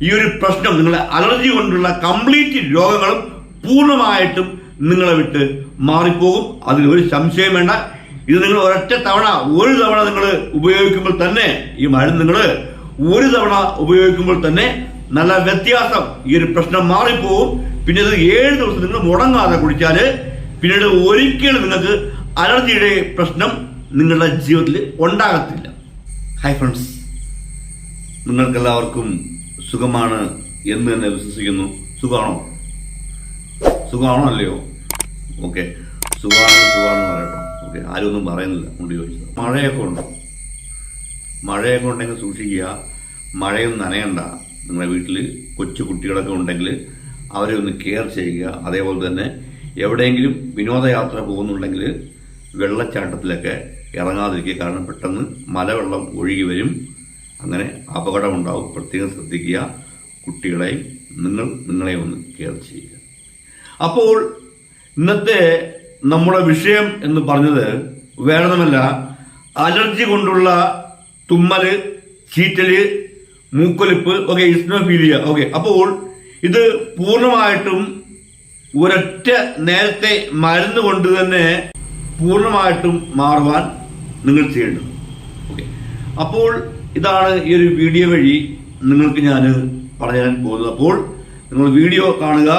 ഈ ഒരു പ്രശ്നം, നിങ്ങളെ അലർജി കൊണ്ടുള്ള കംപ്ലീറ്റ് രോഗങ്ങളും പൂർണ്ണമായിട്ടും നിങ്ങളെ വിട്ട് മാറിപ്പോകും. അതിലൊരു സംശയം വേണ്ട. ഇത് നിങ്ങൾ ഒരു തവണ നിങ്ങൾ ഉപയോഗിക്കുമ്പോൾ തന്നെ, ഈ മരുന്ന് നിങ്ങൾ ഒരു തവണ ഉപയോഗിക്കുമ്പോൾ തന്നെ നല്ല വ്യത്യാസം, ഈ ഒരു പ്രശ്നം മാറിപ്പോകും. പിന്നെ ഇത് 7 ദിവസം നിങ്ങൾ മുടങ്ങാതെ കുടിച്ചാൽ പിന്നീട് ഒരിക്കലും നിങ്ങൾക്ക് അലർജിയുടെ പ്രശ്നം നിങ്ങളുടെ ജീവിതത്തിൽ ഉണ്ടാകത്തില്ല. ഹായ് ഫ്രണ്ട്സ്, നിങ്ങൾക്കെല്ലാവർക്കും സുഖമാണ് എന്ന് തന്നെ വിശ്വസിക്കുന്നു. സുഖമാണോ അല്ലയോ? ഓക്കെ, സുഖമാണെന്ന് പറയട്ടോ. ഓക്കെ, ആരും ഒന്നും പറയുന്നില്ല കൊണ്ട് ചോദിച്ചത്. മഴയൊക്കെ ഉണ്ടെങ്കിൽ സൂക്ഷിക്കുക. മഴയൊന്നും നനയണ്ട. നിങ്ങളുടെ വീട്ടിൽ കൊച്ചു കുട്ടികളൊക്കെ ഉണ്ടെങ്കിൽ അവരെ ഒന്ന് കെയർ ചെയ്യുക. അതേപോലെ തന്നെ എവിടെയെങ്കിലും വിനോദയാത്ര പോകുന്നുണ്ടെങ്കിൽ വെള്ളച്ചാട്ടത്തിലൊക്കെ ഇറങ്ങാതിരിക്കുക. കാരണം പെട്ടെന്ന് മലവെള്ളം ഒഴുകി വരും, അങ്ങനെ അപകടമുണ്ടാവും. പ്രത്യേകം ശ്രദ്ധിക്കുക. കുട്ടികളെയും നിങ്ങളെയും ഒന്ന് കെയർ ചെയ്യുക. അപ്പോൾ ഇന്നത്തെ നമ്മുടെ വിഷയം എന്ന് പറഞ്ഞത് വേറൊന്നുമല്ല, അലർജി കൊണ്ടുള്ള തുമ്മല്, ചീറ്റല്, മൂക്കൊലിപ്പ്, ഓക്കെ, ഇസ്നോഫീലിയ. ഓക്കെ, അപ്പോൾ ഇത് പൂർണ്ണമായിട്ടും ഒരൊറ്റ നേരത്തെ മരുന്ന് കൊണ്ട് തന്നെ പൂർണ്ണമായിട്ടും മാറുവാൻ നിങ്ങൾ ചെയ്യേണ്ടത്. ഓക്കെ, അപ്പോൾ ഇതാണ് ഈ ഒരു വീഡിയോ വഴി നിങ്ങൾക്ക് ഞാൻ പറയാൻ പോകുന്നത്. അപ്പോൾ നിങ്ങൾ വീഡിയോ കാണുക.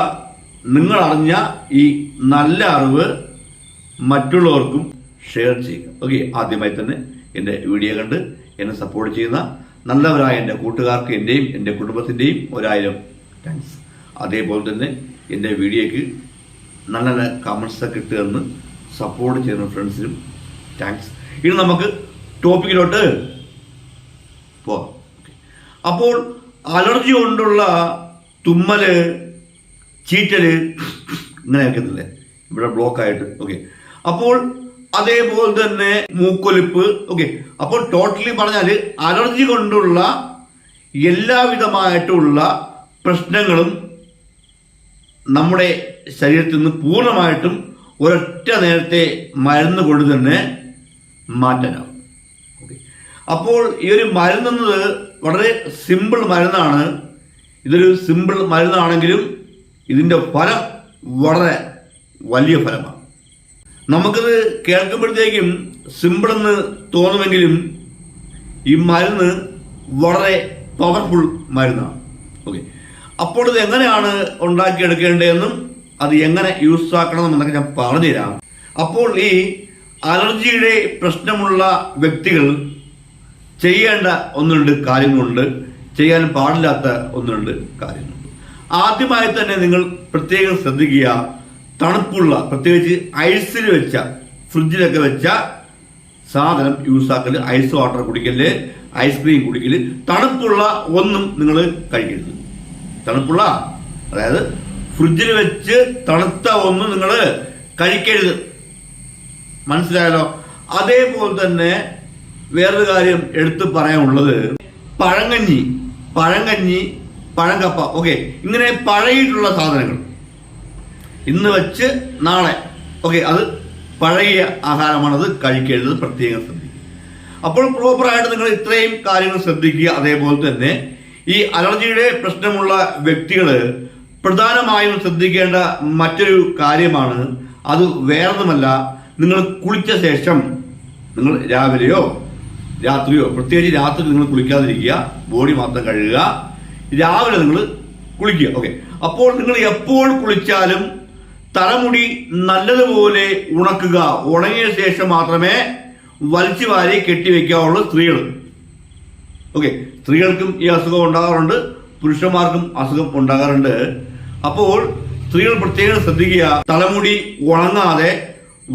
നിങ്ങൾ അറിഞ്ഞ ഈ നല്ല അറിവ് മറ്റുള്ളവർക്കും ഷെയർ ചെയ്യുക. ഓക്കെ, ആദ്യമായി തന്നെ എൻ്റെ വീഡിയോ കണ്ട് എന്നെ സപ്പോർട്ട് ചെയ്യുന്ന നല്ലവരായ എൻ്റെ കൂട്ടുകാർക്ക് എൻ്റെയും എൻ്റെ കുടുംബത്തിൻ്റെയും 1000 താങ്ക്സ്. അതേപോലെ തന്നെ എൻ്റെ വീഡിയോയ്ക്ക് നല്ല നല്ല കമൻസൊക്കെ ഇട്ടുതന്ന് സപ്പോർട്ട് ചെയ്യുന്ന ഫ്രണ്ട്സിനും താങ്ക്സ്. ഇനി നമുക്ക് ടോപ്പിക്കിലോട്ട് പോവാം. അപ്പോൾ അലർജി കൊണ്ടുള്ള തുമ്മല്, ചീറ്റല് ഇങ്ങനെ ആക്കുന്നില്ലേ, ഇവിടെ ബ്ലോക്കായിട്ട്. ഓക്കെ, അപ്പോൾ അതേപോലെ തന്നെ മൂക്കൊലിപ്പ്. ഓക്കെ, അപ്പോൾ ടോട്ടലി പറഞ്ഞാൽ അലർജി കൊണ്ടുള്ള എല്ലാവിധമായിട്ടുള്ള പ്രശ്നങ്ങളും നമ്മുടെ ശരീരത്തിൽ നിന്ന് പൂർണ്ണമായിട്ടും ഒരൊറ്റ നേരത്തെ മരുന്ന് കൊണ്ട് തന്നെ മാറ്റാനാവും. ഓക്കെ, അപ്പോൾ ഈ ഒരു മരുന്നെന്നത് വളരെ സിമ്പിൾ മരുന്നാണ്. ഇതൊരു സിമ്പിൾ മരുന്നാണെങ്കിലും ഇതിൻ്റെ ഫലം വളരെ വലിയ ഫലമാണ്. നമുക്കിത് കേൾക്കുമ്പോഴത്തേക്കും സിമ്പിളെന്ന് തോന്നുമെങ്കിലും ഈ മരുന്ന് വളരെ പവർഫുൾ മരുന്നാണ്. ഓക്കെ, അപ്പോൾ ഇത് എങ്ങനെയാണ് ഉണ്ടാക്കിയെടുക്കേണ്ടതെന്നും അത് എങ്ങനെ യൂസ് ആക്കണമെന്നൊക്കെ ഞാൻ പറഞ്ഞുതരാം. അപ്പോൾ ഈ അലർജിയുടെ പ്രശ്നമുള്ള വ്യക്തികൾ ചെയ്യേണ്ട 1-2 കാര്യങ്ങളുണ്ട്, ചെയ്യാൻ പാടില്ലാത്ത 1-2 കാര്യങ്ങളുണ്ട്. ആദ്യമായി തന്നെ നിങ്ങൾ പ്രത്യേകം ശ്രദ്ധിക്കുക, തണുപ്പുള്ള, പ്രത്യേകിച്ച് ഐസിൽ വെച്ച, ഫ്രിഡ്ജിലൊക്കെ വെച്ച സാധനം യൂസ് ആക്കല്. ഐസ് വാട്ടർ കുടിക്കല്, ഐസ്ക്രീം കുടിക്കല്, തണുപ്പുള്ള ഒന്നും നിങ്ങൾ കഴിക്കരുത്. തണുപ്പുള്ള, അതായത് ഫ്രിഡ്ജിൽ വെച്ച് തണുത്ത ഒന്നും നിങ്ങൾ കഴിക്കരുത്. മനസ്സിലായല്ലോ? അതേപോലെ തന്നെ വേറൊരു കാര്യം എടുത്തു പറയാനുള്ളത്, പഴങ്കഞ്ഞി, പഴങ്കപ്പ, ഓക്കെ, ഇങ്ങനെ പഴകിയിട്ടുള്ള സാധനങ്ങൾ ഇന്ന് വെച്ച് നാളെ, ഓക്കെ, അത് പഴകിയ ആഹാരമാണത്, കഴിക്കരുത്. പ്രത്യേകം ശ്രദ്ധിക്കുക. അപ്പോൾ പ്രോപ്പറായിട്ട് നിങ്ങൾ ഇത്രയും കാര്യങ്ങൾ ശ്രദ്ധിക്കുക. അതേപോലെ തന്നെ ഈ അലർജിയുടെ പ്രശ്നമുള്ള വ്യക്തികൾ പ്രധാനമായും ശ്രദ്ധിക്കേണ്ട മറ്റൊരു കാര്യമാണ്, അത് വേറൊന്നുമല്ല, നിങ്ങൾ കുളിച്ച ശേഷം, നിങ്ങൾ രാവിലെയോ രാത്രിയോ, പ്രത്യേകിച്ച് രാത്രി നിങ്ങൾ കുളിക്കാതിരിക്കുക, ബോഡി മാത്രം കഴുകുക, രാവിലെ നിങ്ങൾ കുളിക്കുക. ഓക്കെ, അപ്പോൾ നിങ്ങൾ എപ്പോൾ കുളിച്ചാലും തലമുടി നല്ലതുപോലെ ഉണക്കുക. ഉണങ്ങിയ ശേഷം മാത്രമേ വലിച്ചു വാരി കെട്ടിവെക്കാവുള്ളൂ സ്ത്രീകൾ. ഓക്കെ, സ്ത്രീകൾക്കും ഈ അസുഖം ഉണ്ടാകാറുണ്ട്, പുരുഷന്മാർക്കും അസുഖം ഉണ്ടാകാറുണ്ട്. അപ്പോൾ സ്ത്രീകൾ പ്രത്യേകം ശ്രദ്ധിക്കുക, തലമുടി ഉണങ്ങാതെ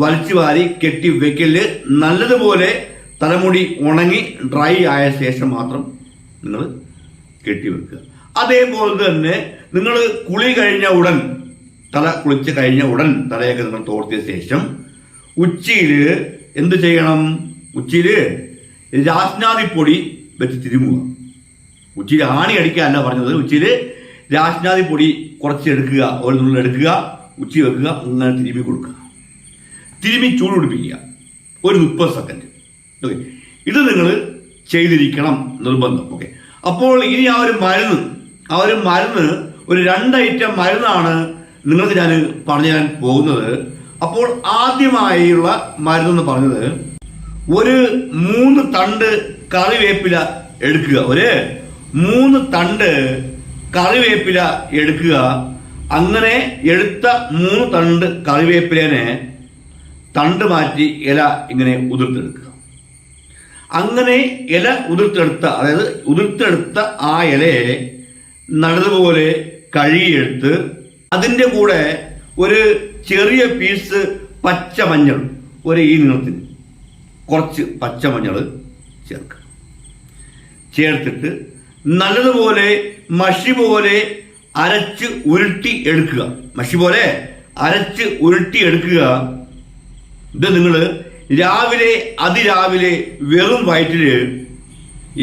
വലിച്ചു വാരി കെട്ടി വെക്കല്. നല്ലതുപോലെ തലമുടി ഉണങ്ങി ഡ്രൈ ആയ ശേഷം മാത്രം നിങ്ങൾ കെട്ടിവെക്കുക. അതേപോലെ തന്നെ നിങ്ങൾ കുളി കഴിഞ്ഞ ഉടൻ, തല കുളിച്ച് കഴിഞ്ഞ ഉടൻ തലയൊക്കെ നിങ്ങൾ തോർത്തിയ ശേഷം ഉച്ചിയിൽ എന്ത് ചെയ്യണം? ഉച്ചിയിൽ രാസ്നാദിപ്പൊടി വെച്ച് തിരുമുക. ഉച്ചിയിൽ ആണി അടിക്കാനല്ല പറഞ്ഞത്, ഉച്ചിയിൽ രാസ്നാദിപ്പൊടി കുറച്ച് എടുക്കുക, ഒരു നുള്ളിൽ എടുക്കുക, ഉച്ചി വെക്കുക, അങ്ങനെ തിരുമ്മി കൊടുക്കുക. തിരുമ്മി ചൂട് പിടിപ്പിക്കുക ഒരു 30 സെക്കൻഡ്. ഓക്കെ, ഇത് നിങ്ങൾ ചെയ്തിരിക്കണം, നിർബന്ധം. ഓക്കെ, അപ്പോൾ ഇനി ആ ഒരു ആ ഒരു മരുന്ന് ഒരു 2 ഐറ്റം മരുന്നാണ് നിങ്ങൾക്ക് ഞാൻ പറഞ്ഞു തരാൻ പോകുന്നത്. അപ്പോൾ ആദ്യമായുള്ള മരുന്നെന്ന് പറഞ്ഞത് ഒരു 3 തണ്ട് കറിവേപ്പില എടുക്കുക. ഒരു 3 തണ്ട് കറിവേപ്പില എടുക്കുക. അങ്ങനെ എടുത്ത 3 തണ്ട് കറിവേപ്പിലേനെ തണ്ട് മാറ്റി ഇല ഇങ്ങനെ ഉതിർത്തെടുക്കുക. അങ്ങനെ ഇല ഉതിർത്തെടുത്ത, അതായത് ഉതിർത്തെടുത്ത ആ ഇലയെ നല്ലതുപോലെ കഴുകിയെടുത്ത് അതിൻ്റെ കൂടെ ഒരു ചെറിയ പീസ് പച്ചമഞ്ഞൾ, ഒരു ഈ നീളത്തിന് കുറച്ച് പച്ചമഞ്ഞൾ ചേർത്തിട്ട് നല്ലതുപോലെ മഷി പോലെ അരച്ച് ഉരുട്ടി എടുക്കുക. മഷി പോലെ അരച്ച് ഉരുട്ടി എടുക്കുക. ഇത് നിങ്ങൾ രാവിലെ അതിരാവിലെ വെറും വയറ്റില്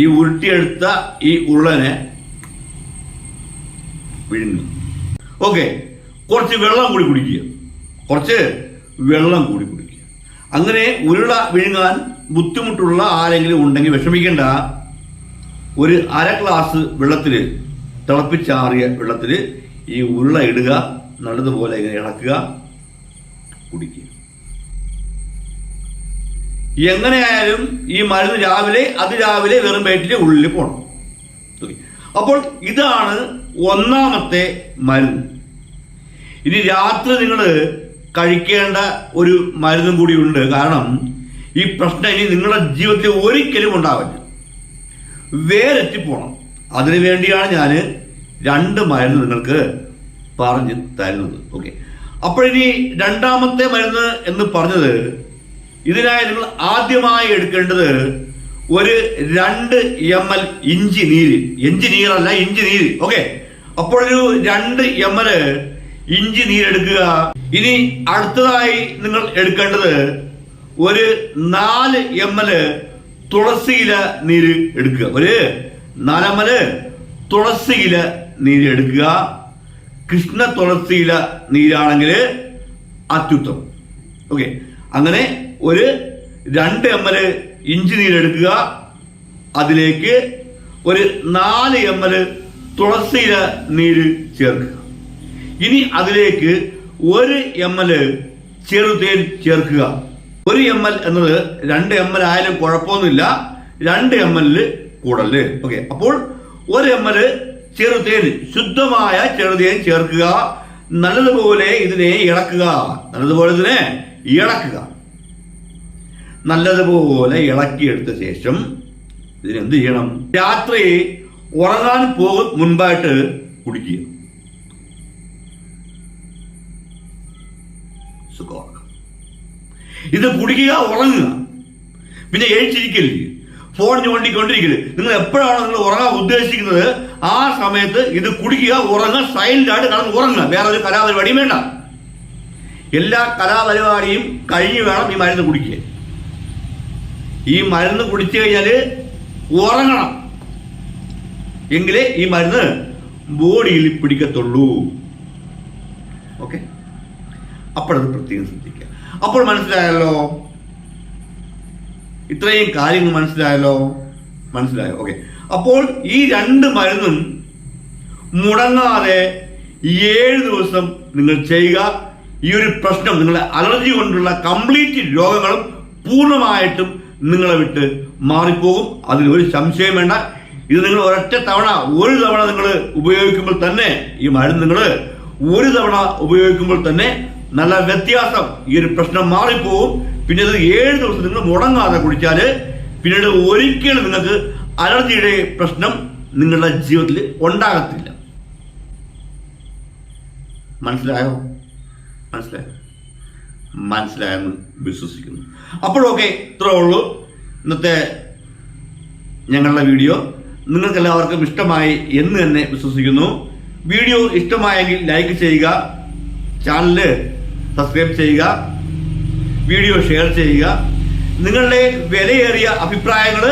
ഈ ഉരുട്ടിയെടുത്ത ഈ ഉള്ളനെ വിഴുങ്ങുക. ഓക്കെ, കുറച്ച് വെള്ളം കൂടി കുടിക്കുക. അങ്ങനെ ഉരുള വിഴുങ്ങാൻ ബുദ്ധിമുട്ടുള്ള ആരെങ്കിലും ഉണ്ടെങ്കിൽ വിഷമിക്കേണ്ട. ഒരു 1/2 ഗ്ലാസ് വെള്ളത്തില്, തിളപ്പിച്ചാറിയ വെള്ളത്തില് ഈ ഉരുള ഇടുക. നല്ലതുപോലെ ഇങ്ങനെ ഇളക്കുക, കുടിക്കുക. എങ്ങനെയായാലും ഈ മരുന്ന് അതിരാവിലെ വെറും വയറ്റിലെ ഉള്ളിൽ പോകണം. അപ്പോൾ ഇതാണ് 1ാമത്തെ മരുന്ന്. ഇനി രാത്രി നിങ്ങൾ കഴിക്കേണ്ട ഒരു മരുന്നും കൂടി ഉണ്ട്. കാരണം ഈ പ്രശ്നം ഇനി നിങ്ങളുടെ ജീവിതത്തിൽ ഒരിക്കലും ഉണ്ടാവില്ല, വേരെത്തിപ്പോണം. അതിനു വേണ്ടിയാണ് ഞാൻ 2 മരുന്ന് നിങ്ങൾക്ക് പറഞ്ഞു തരുന്നത്. ഓക്കെ, അപ്പോഴിനി 2ാമത്തെ മരുന്ന് എന്ന് പറഞ്ഞത്, ഇതിനായി നിങ്ങൾ ആദ്യമായി എടുക്കേണ്ടത് ഒരു 2 ml ഇഞ്ചി നീര്. ഇഞ്ചി നീര്. ഓക്കെ, അപ്പോഴൊരു 2 ml ഇഞ്ചി നീരെടുക്കുക. ഇനി അടുത്തതായി നിങ്ങൾ എടുക്കേണ്ടത് ഒരു 4 ml തുളസിയില നീര് എടുക്കുക. ഒരു 4 ml തുളസിയില നീര് എടുക്കുക. കൃഷ്ണ തുളസിയില നീരാണെങ്കിൽ അത്യുത്തമം. ഓക്കെ, അങ്ങനെ ഒരു 2 ml ഇഞ്ചി നീരെടുക്കുക. അതിലേക്ക് ഒരു 4 ml തുളസിയില നീര് ചേർക്കുക. ഇനി അതിലേക്ക് 1 ml ചെറുതേൻ ചേർക്കുക. 1 ml എന്നത് 2 ml ആയാലും കുഴപ്പമൊന്നുമില്ല, 2 ml കൂടല്. ഓക്കെ, അപ്പോൾ 1 ml ചെറുതേൻ, ശുദ്ധമായ ചെറുതേൻ ചേർക്കുക. നല്ലതുപോലെ ഇതിനെ ഇളക്കുക. നല്ലതുപോലെ ഇളക്കിയെടുത്ത ശേഷം ഇതിനെന്ത് ചെയ്യണം? രാത്രി ഉറങ്ങാൻ പോകും മുൻപായിട്ട് കുടിക്കുക. ഇത് കുടിക്കുക, ഉറങ്ങുക. പിന്നെ എഴുച്ചിരിക്കരുത്, ഫോൺ ചൂണ്ടിക്കൊണ്ടിരിക്കരുത്. നിങ്ങൾ എപ്പോഴാണോ നിങ്ങൾ ഉറങ്ങാൻ ഉദ്ദേശിക്കുന്നത് ആ സമയത്ത് ഇത് കുടിക്കുക, ഉറങ്ങുക, സൈലന്റ് ആയിട്ട് കിടന്ന് ഉറങ്ങുക. വേറെ ഒരു കലാപരിപാടിയും വേണ്ട. എല്ലാ കലാപരിപാടിയും കഴിഞ്ഞ് വേണം ഈ മരുന്ന് കുടിക്കുക. ഈ മരുന്ന് കുടിച്ചു കഴിഞ്ഞാൽ ഉറങ്ങണം, എങ്കിലേ ഈ മരുന്ന് ബോഡിയിൽ പിടിക്കത്തുള്ളൂ. ഓക്കെ, അപ്പോഴത് പ്രത്യേകം ശ്രദ്ധിക്കുക. അപ്പോൾ മനസ്സിലായല്ലോ, ഇത്രയും കാര്യങ്ങൾ മനസ്സിലായോ? ഓക്കെ, അപ്പോൾ ഈ 2 മരുന്നും മുടങ്ങാതെ 7 ദിവസം നിങ്ങൾ ചെയ്യുക. ഈ ഒരു പ്രശ്നം, നിങ്ങളുടെ അലർജി കൊണ്ടുള്ള കംപ്ലീറ്റ് രോഗങ്ങളും പൂർണ്ണമായിട്ടും നിങ്ങളെ വിട്ട് മാറിപ്പോകും. അതിലൊരു സംശയം വേണ്ട. ഇത് നിങ്ങൾ ഒരു തവണ നിങ്ങൾ ഉപയോഗിക്കുമ്പോൾ തന്നെ, ഈ മരുന്ന് നിങ്ങൾ ഒരു തവണ ഉപയോഗിക്കുമ്പോൾ തന്നെ നല്ല വ്യത്യാസം, ഈ ഒരു പ്രശ്നം മാറിപ്പോകും. പിന്നെ ഇത് 7 ദിവസം നിങ്ങൾ മുടങ്ങാതെ കുടിച്ചാൽ പിന്നീട് ഒരിക്കലും നിങ്ങൾക്ക് അലർജിയുടെ പ്രശ്നം നിങ്ങളുടെ ജീവിതത്തിൽ ഉണ്ടാകത്തില്ല. മനസ്സിലായോ? മനസ്സിലായെന്ന് വിശ്വസിക്കുന്നു. അപ്പോഴൊക്കെ ഇത്രേ ഉള്ളൂ ഇന്നത്തെ ഞങ്ങളുടെ വീഡിയോ. നിങ്ങൾക്ക് എല്ലാവർക്കും ഇഷ്ടമായി എന്ന് തന്നെ വിശ്വസിക്കുന്നു. വീഡിയോ ഇഷ്ടമായെങ്കിൽ ലൈക്ക് ചെയ്യുക, ചാനൽ സബ്സ്ക്രൈബ് ചെയ്യുക, വീഡിയോ ഷെയർ ചെയ്യുക. നിങ്ങളുടെ വിലയേറിയ അഭിപ്രായങ്ങൾ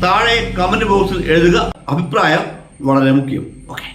താഴെ കമന്റ് ബോക്സിൽ എഴുതുക. അഭിപ്രായം വളരെ മുഖ്യം. ഓക്കെ.